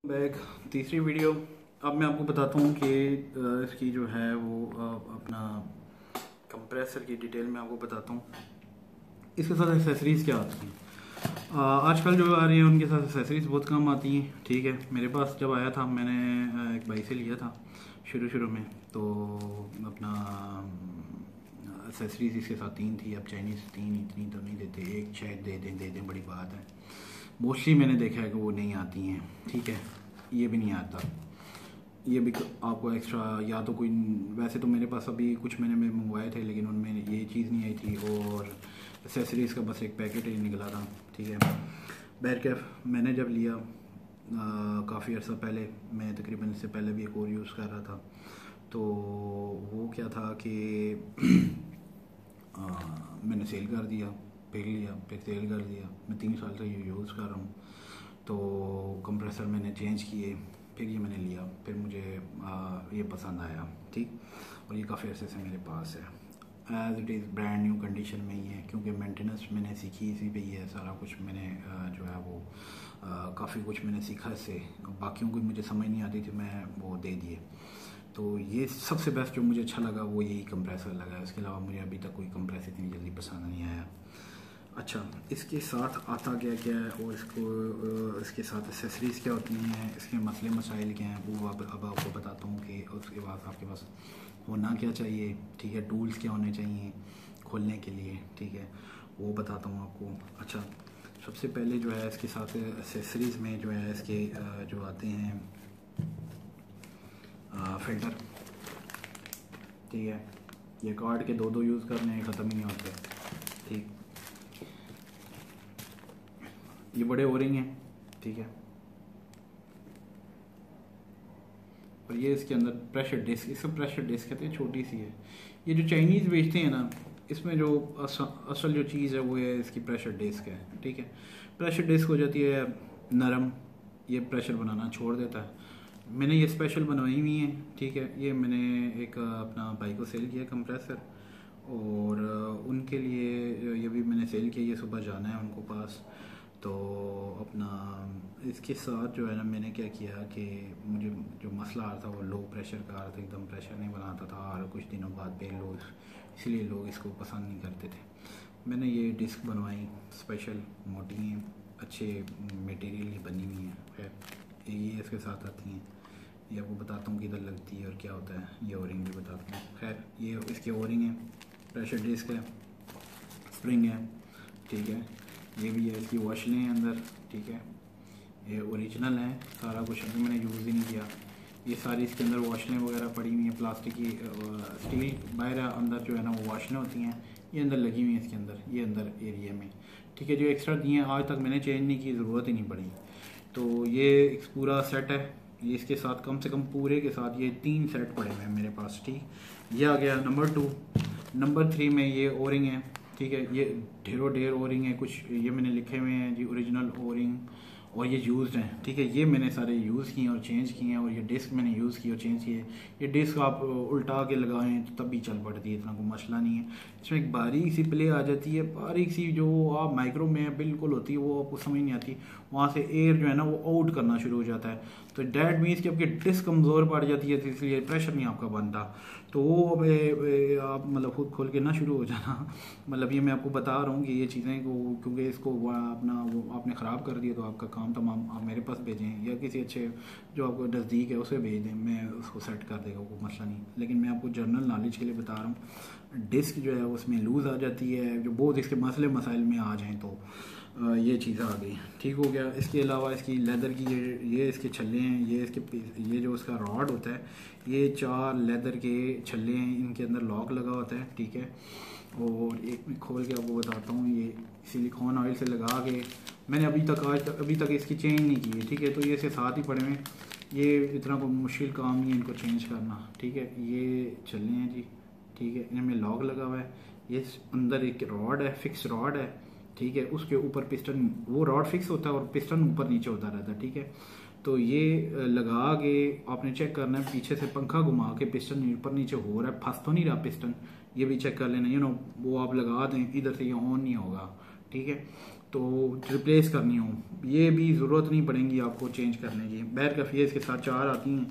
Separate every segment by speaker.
Speaker 1: Back तीसरी video. अब मैं आपको बताता हूँ कि इसकी जो है वो अपना कंप्रेसर की डिटेल में आपको बताता हूँ। इसके साथ एक्सेसरीज़ क्या आती हैं। आजकल जो आ रही हैं उनके साथ एक्सेसरीज़ बहुत कम आती हैं। ठीक है, मेरे पास जब आया था मैंने एक भाई से लिया था शुरू में, तो अपना एक्सेसरीज़ इसके साथ 3 थी। अब चाइनीज़ 3 इतनी तो नहीं देते, एक शायद दे दें बड़ी बात है। मोस्टली मैंने देखा है कि वो नहीं आती हैं। ठीक है, ये भी नहीं आता। ये भी आपको एक्स्ट्रा या तो कोई, वैसे तो मेरे पास अभी कुछ महीने में मंगवाए थे लेकिन उनमें ये चीज़ नहीं आई थी और एसेसरीज़ का बस एक पैकेट ही निकला था। ठीक है, बैरकैफ मैंने जब लिया काफ़ी अर्सा पहले, मैं तकरीबन इससे पहले भी एक और यूज़ कर रहा था, तो वो क्या था कि मैंने सेल कर दिया, फिर लिया, फिर सेल कर दिया। मैं 3 साल से ये यूज़ कर रहा हूँ। तो कंप्रेसर मैंने चेंज किए, फिर ये मैंने लिया, फिर मुझे ये पसंद आया। ठीक, और ये काफ़ी अर्से से मेरे पास है। As it is brand new condition में ही है, क्योंकि मेंटेनेंस मैंने सीखी इसी पे ही है। सारा कुछ मैंने जो है वो काफ़ी कुछ मैंने सीखा इससे। बाकियों को मुझे समझ नहीं आती थी, मैं वो दे दिए। तो ये सबसे बेस्ट जो मुझे अच्छा लगा वो यही कंप्रेसर लगा। इसके अलावा मुझे अभी तक कोई कंप्रेसर इतनी जल्दी पसंद नहीं आया। अच्छा, इसके साथ आता क्या क्या है और इसके साथ एक्सेसरीज़ क्या होती हैं, इसके मसले मसाइल क्या हैं, वो अब आपको बताता हूँ कि उसके बाद आपके पास होना क्या चाहिए। ठीक है, टूल्स क्या होने चाहिए खोलने के लिए। ठीक है, वो बताता हूँ आपको। अच्छा, सबसे पहले जो है इसके साथ एक्सेसरीज़ में जो है इसके जो आते हैं फ़िल्टर। ठीक है, ये कार्ड के दो यूज़ करने हैं, ख़त्म ही नहीं होते। ठीक, ये बड़े ओरिंग हैं। ठीक है, और ये इसके अंदर प्रेशर डिस्क, इसका प्रेशर डिस्क कहते हैं, छोटी सी है। ये जो चाइनीज़ बेचते हैं ना, इसमें जो असल जो चीज़ है वो है इसकी प्रेशर डिस्क है। ठीक है, प्रेशर डिस्क हो जाती है नरम, ये प्रेशर बनाना छोड़ देता है। मैंने ये स्पेशल बनवाई हुई है। ठीक है, ये मैंने एक अपना भाई को सेल किया कंप्रेसर, और उनके लिए ये भी मैंने सेल किया। ये सुबह जाना है उनको पास, तो अपना इसके साथ जो है ना मैंने क्या किया कि मुझे जो मसला आ रहा था वो लो प्रेशर का आ रहा था, एकदम प्रेशर नहीं बनाता था और कुछ दिनों बाद पे लोग, इसलिए लोग इसको पसंद नहीं करते थे। मैंने ये डिस्क बनवाई स्पेशल, मोटी हैं, अच्छे मटेरियल की बनी हुई हैं। खैर ये इसके साथ आती हैं, ये आपको बताता हूँ किधर लगती है और क्या होता है। ये ओरिंग भी बताता हूँ। खैर ये इसके ओरिंग है, प्रेशर डिस्क है, स्प्रिंग है। ठीक है, ये भी है, इसकी वॉशलें हैं अंदर। ठीक है, ये ओरिजिनल है सारा कुछ, अभी मैंने यूज़ ही नहीं किया। ये सारी इसके अंदर वॉशलें वगैरह पड़ी हुई हैं, प्लास्टिक की, स्टील बाहर अंदर जो है ना वो वॉशलें होती हैं, ये अंदर लगी हुई हैं इसके अंदर, ये अंदर एरिया में। ठीक है, जो एक्स्ट्रा दिए हैं आज तक मैंने चेंज नहीं की, ज़रूरत ही नहीं पड़ी। तो ये एक पूरा सेट है। ये इसके साथ कम से कम पूरे के साथ ये 3 सेट पड़े हुए हैं मेरे पास। ठीक, ये आ गया नंबर 2। नंबर 3 में ये ओरिंग है। ठीक है, ये ढेरों ढेर ओरिंग है, कुछ ये मैंने लिखे हुए हैं जी ओरिजिनल ओरिंग, और ये यूज़्ड हैं। ठीक है, ये मैंने सारे यूज़ किए और चेंज किए हैं, और ये डिस्क मैंने यूज़ की और चेंज किए। ये डिस्क आप उल्टा के लगाएं तो तब भी चल पड़ती है, इतना कोई मसला नहीं है। इसमें एक बारीक सी प्ले आ जाती है, बारीक सी, जो आप माइक्रो में बिल्कुल होती है, वो आपको समझ नहीं आती। वहाँ से एयर जो है ना वो आउट करना शुरू हो जाता है, तो डैट मीन्स कि आपकी डिस्क कमज़ोर पड़ जाती है, तो इसलिए प्रेशर नहीं आपका बनता। तो वो आप मतलब खुद खोल के ना शुरू हो जाना। मतलब ये मैं आपको बता रहा हूँ कि ये चीज़ें को, क्योंकि इसको अपना वो आपने ख़राब कर दिया तो आपका काम तमाम आप मेरे पास भेजें या किसी अच्छे जो आपको नज़दीक है उसे भेज दें, मैं उसको सेट कर देगा, कोई मसला नहीं। लेकिन मैं आपको जनरल नॉलेज के लिए बता रहा हूँ, डिस्क जो है उसमें लूज़ आ जाती है, जो बहुत इसके मसले मसाइल में आ जाएँ तो ये चीज़ आ गई। ठीक हो गया। इसके अलावा इसकी लेदर की ये इसके छल्ले हैं, ये जो उसका रॉड होता है, ये 4 लेदर के छल्ले हैं, इनके अंदर लॉक लगा होता है। ठीक है, और एक मैं खोल के आपको बताता हूँ। ये सिलिकॉन ऑयल से लगा के मैंने अभी तक इसकी चेंज नहीं की है। ठीक है, तो ये इसके साथ ही पड़े हुए हैं, ये इतना कोई मुश्किल काम नहीं है इनको चेंज करना। ठीक है, ये छल्ले हैं जी। ठीक है, इनमें लॉक लगा हुआ है, ये अंदर एक रॉड है, फिक्स रॉड है। ठीक है, उसके ऊपर पिस्टन, वो रॉड फिक्स होता है और पिस्टन ऊपर नीचे होता रहता है। ठीक है, तो ये लगा के आपने चेक करना है, पीछे से पंखा घुमा के पिस्टन ऊपर नीचे हो रहा है, फंस तो नहीं रहा पिस्टन, ये भी चेक कर लेना। वो आप लगा दें, इधर से ये ऑन नहीं होगा। ठीक है, तो रिप्लेस करनी हो, ये भी ज़रूरत नहीं पड़ेगी आपको चेंज करने की। बैर कफ़िया इसके साथ 4 आती हैं,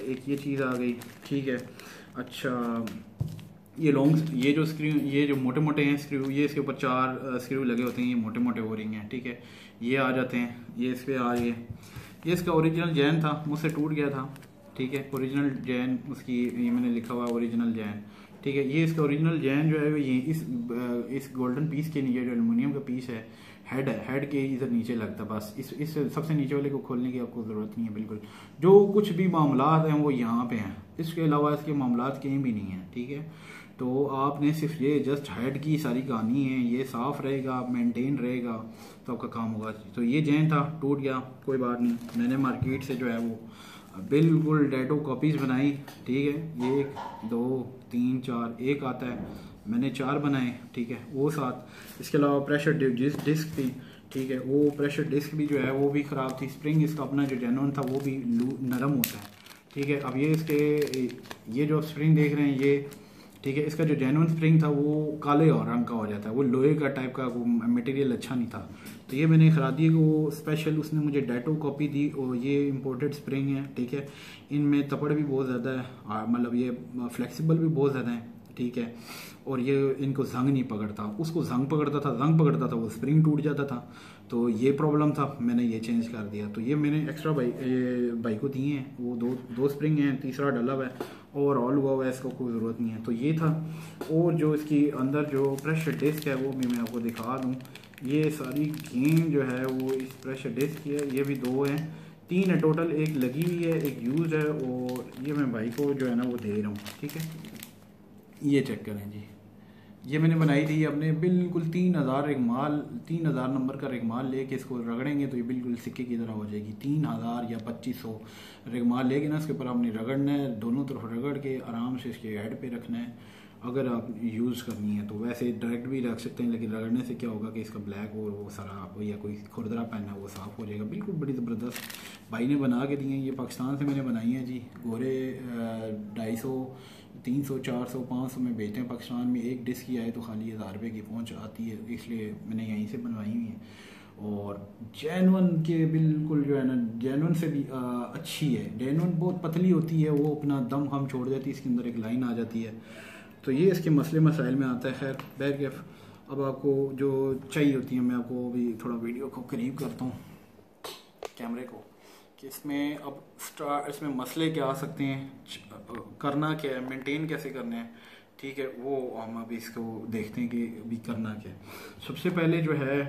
Speaker 1: एक ये चीज़ आ गई, ठीक है। अच्छा, ये ये जो स्क्रू, ये जो मोटे मोटे हैं स्क्रू, ये इसके ऊपर 4 स्क्रू लगे होते हैं, ये मोटे मोटे हो रही हैं, ठीक है। ये आ जाते हैं, ये इस पर आ रही है। ये इसका ओरिजिनल जैन था, मुझसे टूट गया था, ठीक है। ओरिजिनल जैन उसकी, ये मैंने लिखा हुआ ओरिजिनल जैन, ठीक है। ये इसका ओरिजिनल जैन जो है ये इस गोल्डन पीस के नीचे जो एलुमिनियम का पीस है, हेड के इधर नीचे लगता है, बस इस सबसे नीचे वाले को खोलने की आपको ज़रूरत नहीं है बिल्कुल। जो कुछ भी मामलात हैं वो यहाँ पे हैं, इसके अलावा इसके मामलात कहीं भी नहीं हैं, ठीक है। तो आपने सिर्फ ये जस्ट हेड की सारी कहानी है, ये साफ़ रहेगा, मेंटेन रहेगा तो आपका काम होगा। तो ये जैन था, टूट गया, कोई बात नहीं। मैंने मार्केट से जो है वो बिल्कुल डेटो कॉपीज़ बनाई, ठीक है। 1 2 3 4 एक आता है, मैंने 4 बनाए, ठीक है। वो साथ इसके अलावा प्रेशर डिस्क थी, ठीक है। वो प्रेशर डिस्क भी जो है वो भी ख़राब थी। स्प्रिंग इसका अपना जो जेन्युइन था वो भी नरम होता है, ठीक है। अब ये जो स्प्रिंग देख रहे हैं ये, ठीक है, इसका जो जेन्युइन स्प्रिंग था वो काले और रंग का हो जाता है, वो लोहे का टाइप का वो मटेरियल अच्छा नहीं था। तो ये मैंने खरीदी दी, वो स्पेशल उसने मुझे डेटो कॉपी दी, और ये इंपोर्टेड स्प्रिंग है, ठीक है। इनमें तपड़ भी बहुत ज़्यादा है, मतलब ये फ्लेक्सिबल भी बहुत ज़्यादा है, ठीक है। और ये इनको जंग नहीं पकड़ता, उसको जंग पकड़ता था वो स्प्रिंग टूट जाता था। तो ये प्रॉब्लम था, मैंने ये चेंज कर दिया। तो ये मैंने एक्स्ट्रा बाइक को दिए हैं, वो दो स्प्रिंग हैं, तीसरा डला हुआ है, ओवरऑल हुआ हुआ है, इसको कोई ज़रूरत नहीं है। तो ये था। और जो इसकी अंदर जो प्रेशर डिस्क है वो भी मैं आपको दिखा दूँ। ये सारी गेम जो है वो इस प्रेशर डिस्क की है, ये भी 2 हैं, 3 है टोटल, एक लगी हुई है, एक यूज़ है, और ये मैं भाई को जो है ना वो दे रहा हूँ, ठीक है। ये चेक करें जी, ये मैंने बनाई थी अपने, बिल्कुल 3000 नंबर का रिगमाल लेके इसको रगड़ेंगे तो ये बिल्कुल सिक्के की तरह हो जाएगी। 3000 या 2500 रिगमाल लेके ना इसके ऊपर आपने रगड़ना है, दोनों तरफ रगड़ के आराम से इसके हेड पे रखना है अगर आप यूज़ करनी है तो। वैसे डायरेक्ट भी रख सकते हैं, लेकिन रगड़ने से क्या होगा कि इसका ब्लैक और वो सारा या कोई खुरदरा पैन है वो साफ़ हो जाएगा। बिल्कुल बड़ी ज़बरदस्त भाई ने बना के दिए हैं, ये पाकिस्तान से मैंने बनाई है जी। गोरे 250 300 400 500 में बेचते हैं पाकिस्तान में। एक डिस्क की आए तो खाली 1000 रुपये की पहुंच आती है, इसलिए मैंने यहीं से बनवाई हुई है। और जेन्युइन के बिल्कुल जो है ना, जेन्युइन से भी अच्छी है। जेन्युइन बहुत पतली होती है, वो अपना दम हम छोड़ देती है, इसके अंदर एक लाइन आ जाती है। तो ये इसके मसले मसाइल में आता है। खैर बैक अब आपको जो चाहिए होती है, मैं आपको भी थोड़ा वीडियो को करीब करता हूँ कैमरे को, कि इसमें मसले क्या आ सकते हैं, करना क्या है, मेंटेन कैसे करने हैं, ठीक है। वो हम अभी इसको देखते हैं कि अभी करना क्या है। सबसे पहले जो है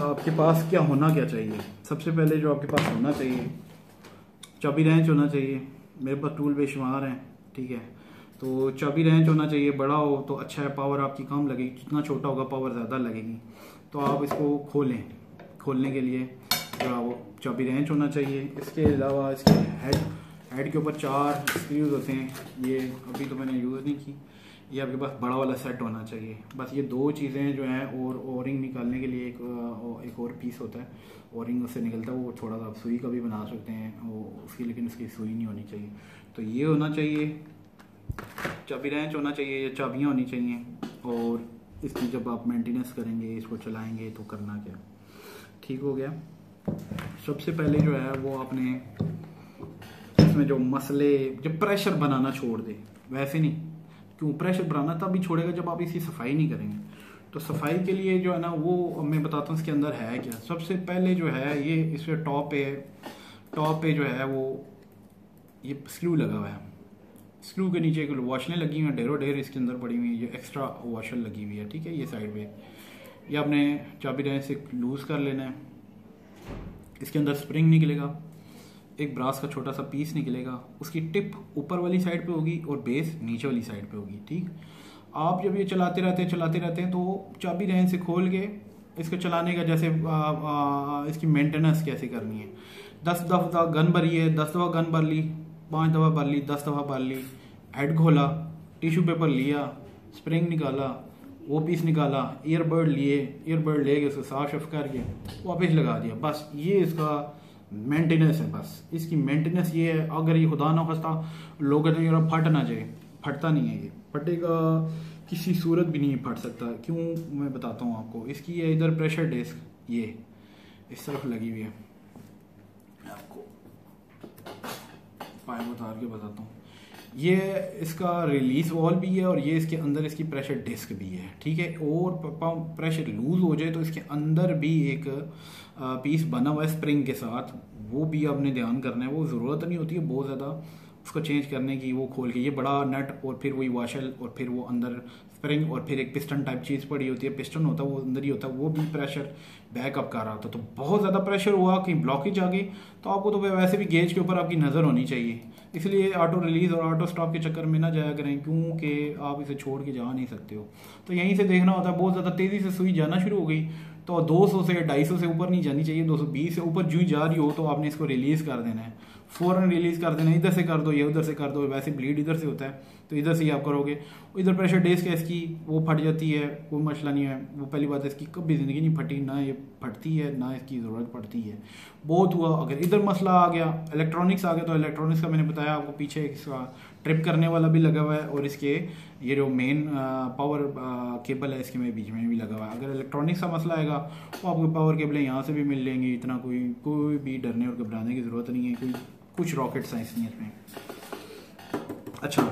Speaker 1: आपके पास क्या चाहिए। सबसे पहले जो आपके पास होना चाहिए, चाबी रेंच होना चाहिए। मेरे पास टूल बेशुमार हैं, ठीक है। तो चाबी रेंच होना चाहिए, बड़ा हो तो अच्छा है, पावर आपकी कम लगेगी, जितना छोटा होगा पावर ज़्यादा लगेगी। तो आप इसको खोलने के लिए जो है वो चाबी रेंच होना चाहिए। इसके अलावा इसके हेड के ऊपर 4 स्क्रूज होते हैं, ये अभी तो मैंने यूज़ नहीं की। ये आपके पास बड़ा वाला सेट होना चाहिए। बस ये 2 चीज़ें जो हैं, और ओरिंग निकालने के लिए एक और पीस होता है, ओरिंग उससे निकलता है, वो थोड़ा सा सुई का भी बना सकते हैं वो उसकी, लेकिन उसकी सुई नहीं होनी चाहिए। तो ये होना चाहिए, चाबी रेंच होना चाहिए, ये चाबियाँ होनी चाहिए। और इसकी जब आप मेंटेनेंस करेंगे, इसको चलाएंगे तो करना क्या, ठीक हो गया। सबसे पहले जो है वो आपने इसमें जो मसले, जब प्रेशर बनाना छोड़ दे, वैसे नहीं, क्यों प्रेशर बनाना तब भी छोड़ेगा जब आप इसकी सफाई नहीं करेंगे। तो सफाई के लिए जो है ना वो मैं बताता हूँ इसके अंदर है क्या। सबसे पहले जो है ये इसमें टॉप पे जो है वो ये स्क्रू लगा हुआ है। स्क्रू के नीचे वॉशलें लगी हुई हैं, ढेर इसके अंदर पड़ी हुई है, ये एक्स्ट्रा वॉशर लगी हुई है, ठीक है। ये साइड पे ये आपने चाबी रेंच से लूज़ कर लेना है। इसके अंदर स्प्रिंग निकलेगा, एक ब्रास का छोटा सा पीस निकलेगा, उसकी टिप ऊपर वाली साइड पे होगी और बेस नीचे वाली साइड पे होगी, ठीक। आप जब ये चलाते रहते हैं तो चाबी रेंच से खोल के इसको चलाने का, जैसे इसकी मेंटेनेंस कैसे करनी है। 10 दफ़ा गन भरी है, 10 दफ़ा गन भर ली, 5 दफ़ा भर ली, 10 दफ़ा भर ली, हेड खोला, टिश्यू पेपर लिया, स्प्रिंग निकाला, वो पीस निकाला, ईयरबड लेके उसको साफ करके वापस लगा दिया। बस ये इसका मेंटेनेंस है। बस इसकी मेंटेनेंस ये है। अगर ये खुदा ना खास्ता लोग फट ना जाए, फटता नहीं है, ये फटेगा किसी सूरत भी नहीं फट सकता। क्यों, मैं बताता हूँ आपको। इसकी है इधर प्रेशर डिस्क, ये इस तरफ लगी हुई है। मैं आपको पाइप उतार के बताता हूँ। ये इसका रिलीज वॉल भी है और ये इसके अंदर इसकी प्रेशर डिस्क भी है, ठीक है। और प्रेशर लूज हो जाए तो इसके अंदर भी एक पीस बना हुआ है स्प्रिंग के साथ, वो भी आपने ध्यान करना है। वो ज़रूरत नहीं होती है बहुत ज़्यादा उसको चेंज करने की। वो खोल के ये बड़ा नट और फिर वही वाशल और फिर वो अंदर स्प्रिंग और फिर एक पिस्टन टाइप चीज़ पड़ी होती है। पिस्टन होता है वो अंदर ही होता है, वो भी प्रेशर बैकअप कर रहा होता है। तो बहुत ज़्यादा प्रेशर हुआ, कहीं ब्लॉकेज आ गई तो आपको तो वैसे भी गेज के ऊपर आपकी नज़र होनी चाहिए। इसलिए ऑटो रिलीज और ऑटो स्टॉप के चक्कर में ना जाया करें, क्योंकि आप इसे छोड़ के जा नहीं सकते हो। तो यहीं से देखना होता है। बहुत ज़्यादा तेज़ी से सुई जाना शुरू हो गई तो 200 से 250 से ऊपर नहीं जानी चाहिए। 220 से ऊपर जो जा रही हो तो आपने इसको रिलीज़ कर देना है, फ़ौरन रिलीज़ कर देना है। इधर से कर दो या उधर से कर दो, वैसे ब्लीड इधर से होता है तो इधर से ही आप करोगे। इधर प्रेशर डिस्क है इसकी, वो फट जाती है, कोई मसला नहीं है। वो पहली बात है, इसकी कभी ज़िंदगी नहीं फटी, ना ये फटती है ना इसकी ज़रूरत पड़ती है। बहुत हुआ अगर इधर मसला आ गया, इलेक्ट्रॉनिक्स आ गया, तो इलेक्ट्रॉनिक्स का मैंने बताया आपको पीछे इसका ट्रिप करने वाला भी लगा हुआ है और इसके ये जो मेन पावर केबल है इसके में बीच में भी लगा हुआ है। अगर इलेक्ट्रॉनिक्स का मसला आएगा तो आपको पावर केबलें यहाँ से भी मिल लेंगी। इतना कोई भी डरने और घबराने की ज़रूरत नहीं है, कुछ रॉकेट साइंस नहीं है इसमें। अच्छा,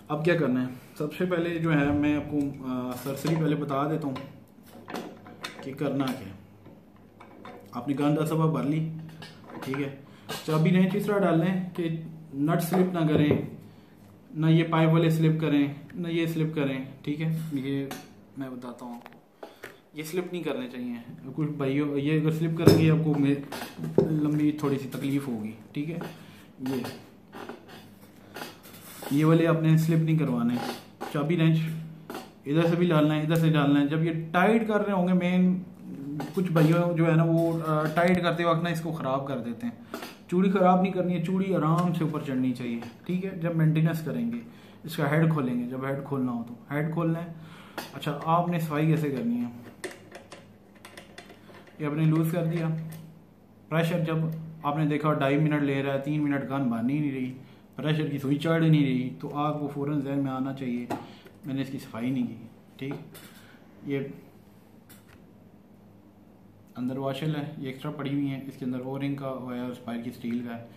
Speaker 1: अब क्या करना है। सबसे पहले जो है मैं आपको सरसरी पहले बता देता हूँ कि करना क्या है। आपने गन 10 दफ़ा भर ली, ठीक है। चाबी रेंच इस तरह डाल लें कि नट स्लिप ना करें, ना ये पाइप वाले स्लिप करें, ना ये स्लिप करें, ठीक है। ये मैं बताता हूँ, ये स्लिप नहीं करने चाहिए। कुछ भाइयों ये अगर स्लिप करेंगे आपको लंबी थोड़ी सी तकलीफ होगी, ठीक है। ये वाले आपने स्लिप नहीं करवाने। चाबी रेंच इधर से भी डालना है, इधर से डालना है। जब ये टाइट कर रहे होंगे, मेन कुछ भाइयों जो है ना वो टाइट करते वक्त ना इसको ख़राब कर देते हैं। चूड़ी ख़राब नहीं करनी है, चूड़ी आराम से ऊपर चढ़नी चाहिए, ठीक है। जब मेंटेनेंस करेंगे इसका हेड खोलेंगे, जब हेड खोलना हो तो हेड खोलना है। अच्छा, आपने सफाई कैसे करनी है, ये आपने लूज़ कर दिया। प्रेशर जब आपने देखा 2.5 मिनट ले रहा है, 3 मिनट गन बन ही नहीं रही, प्रेशर की सुई चढ़ नहीं रही, तो आपको फ़ौरन जहन में आना चाहिए मैंने इसकी सफाई नहीं की, ठीक। ये अंदर वाशल है, ये एक्स्ट्रा पड़ी हुई है, इसके अंदर ओ रिंग का और स्पाइर की स्टील का है,